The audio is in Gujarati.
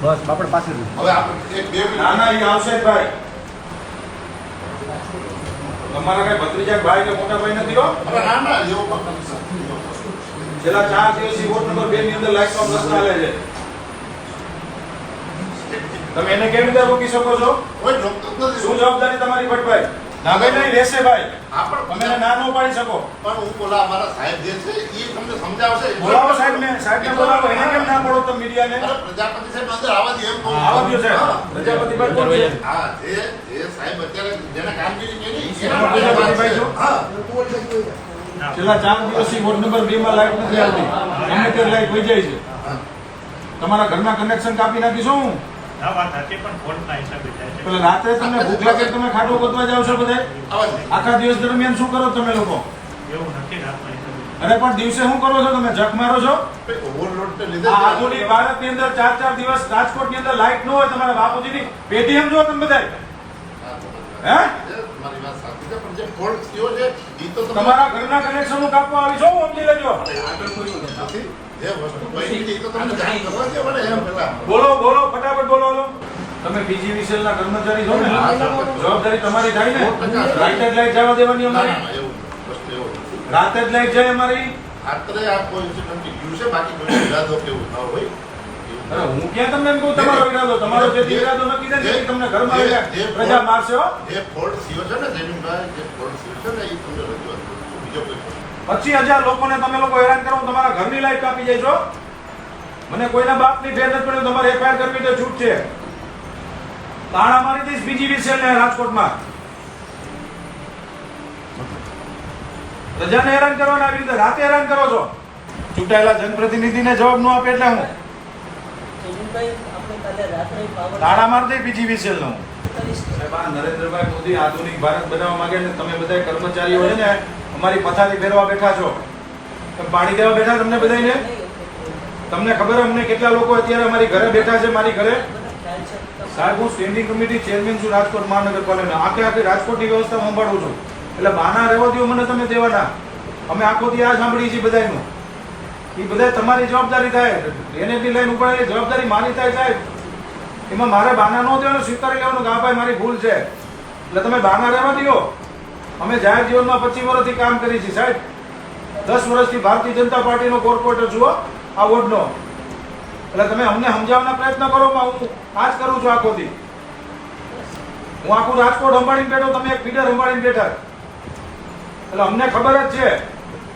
બસ આપણે પાસે હવે આપણે એક બે ના ના એ આવશે જ ભાઈ. તમારા કઈ ભત્રીજા ભાઈ કે મોટા ભાઈ નથી હો. હવે ના ના એવો છેલ્લા 4 દિવસથી વોર્ડ નંબર 2 ની અંદર લાઈટનો પ્રશ્ન હાલે છે. તમે એને કેવી રીતે રોકી શકો છો? કોઈ ડોક્ટર નથી. શું જવાબદારી તમારી ભટ્ટભાઈ? નાગઈ નહીં રહેશે ભાઈ. તમે એને ના ન પાડી શકો. પણ હું બોલા અમારા સાહેબ જે છે એ તમને સમજાવશે. બોલાવો સાહેબને બોલાવો. એને કેમ ના પાડો તમે મીડિયાને? અરે પ્રજાપતિ સાહેબ અંદર આવવા દે એમ કહું. આવવા દ્યો સાહેબ. પ્રજાપતિ ભાઈ કોણ છે? હા જે સાહેબ અત્યારે જેને કામગીરી કરી એના પ્રજાપતિ ભાઈ છો? હા છેલ્લા 4 દિવસથી વોર્ડ નંબર 2 માં લાઈટ નથી આવતી. ગમે તે લાઈટ વહી જાય છે. તમારા ઘરના કનેક્શન કાપી નાખીશું હું. પેલા રાત્રે તમને ભૂખ લાગે તમે ખાટો ગોતવા જાવ છો બધા? આખા દિવસ દરમિયાન શું કરો તમે લોકો? અરે પણ દિવસે શું કરો છો તમે? જક મારો છો? ઓવરલોડ ને લીધે આ આધુનિક ભારતની અંદર 4 દિવસ રાજકોટની અંદર લાઈટ ન હોય. તમારા બાપુજીની પેટી સમજો તમે બધા. હે? તમારી વાત સાચી છે પણ જે ફોલ્ટ થયો છે ઈ તો તમારા ઘરના કનેક્શન કાપવા આવી છો સમજી લેજો. આગળ કોઈ નથી જે વસ્તુ બની છે ઈ તો તમને જાણ કરવા દે મને એમ પેલા બોલો ફટાફટ બોલો. તમે પીજીવીસીએલ ના કર્મચારી છો ને? જવાબદારી તમારી થાય ને? રાતે જ લાઈટ જવા દેવાની અમારી. એવું વસ્તુ એવું રાતે જ લાઈટ જાય અમારી. રાત્રે આ કોઈ ઇન્સિડન્ટ થયું છે બાકી કોઈ ઈરાદો કેવું ના હોય. અરે હું ક્યાં તમને એમ કહું તમારો ઈરાદો? તમારો જે ઈરાદો નક્કી થાય ને તમને ઘરમાં આવીને પ્રજા મારશે હો. જે ફોલ્ટ થયો છે ને જમીનભાઈ જે ફોલ્ટ થયો છે ને એ તમને રજૂઆત કરું છું બીજો કોઈ 25,000 લોકોને તમે લોકો હેરાન કરો. તમારા ઘરની લાઈટ કાપી જાય છો. મને કોઈના બાપની ફેર નથી પડ્યું. તમારે એફઆઈઆર કરવી તો છૂટ છે. તાળા મારી દઈશ પીજીવીસીએલ ને રાજકોટમાં. પ્રજાને હેરાન કરવાના આવી રીતે રાતે હેરાન કરો છો. ચૂંટાયેલા જનપ્રતિનિધિને જવાબ ન આપે એટલે હું તાળા મારી દઈ પીજીવીસીએલ નો. નરેન્દ્રભાઈ મોદી આધુનિક ભારત બનાવવા માંગે છે. તમે બધા કર્મચારીઓ છે ને અમારી પથારી ફેરવા બેઠા છો. તમે પાણી દેવા બેઠા તમને બધાને? તમને ખબર અમને કેટલા લોકો અત્યારે અમારી ઘરે બેઠા છે? મારી ઘરે સાહેબ હું સ્ટેન્ડિંગ કમિટી ચેરમેન છું રાજકોટ મહાનગરપાલિકા. આખી રાજકોટની વ્યવસ્થા સંભાળું છું. એટલે બહાના રહેવા દો મને તમે દેવાના. અમે આખો દી આ સાંભળીએ છીએ બધાનું. એ બધા તમારી જવાબદારી થાય. એનએફની લાઈન ઉપાડેલી જવાબદારી મારી થાય સાહેબ. એમાં મારે બહાના ન દેવાનું, સ્વીકારી લેવાનું કે હા ભાઈ મારી ભૂલ છે. એટલે તમે બહાના રહેવા દો. અમે જાહેર જીવનમાં 25 વર્ષથી કામ કરી છીએ સાહેબ. 10 વર્ષથી ભારતીય જનતા પાર્ટીનો કોર્પોરેટર છું આ વોર્ડનો. એટલે તમે અમને સમજાવવાના પ્રયત્ન કરો. હું આ જ કરું છું આખો દી. હું આખું રાજકોટ સંભાળીને બેઠો, તમે એક ફીડર સંભાળીને બેઠા. એટલે અમને ખબર જ છે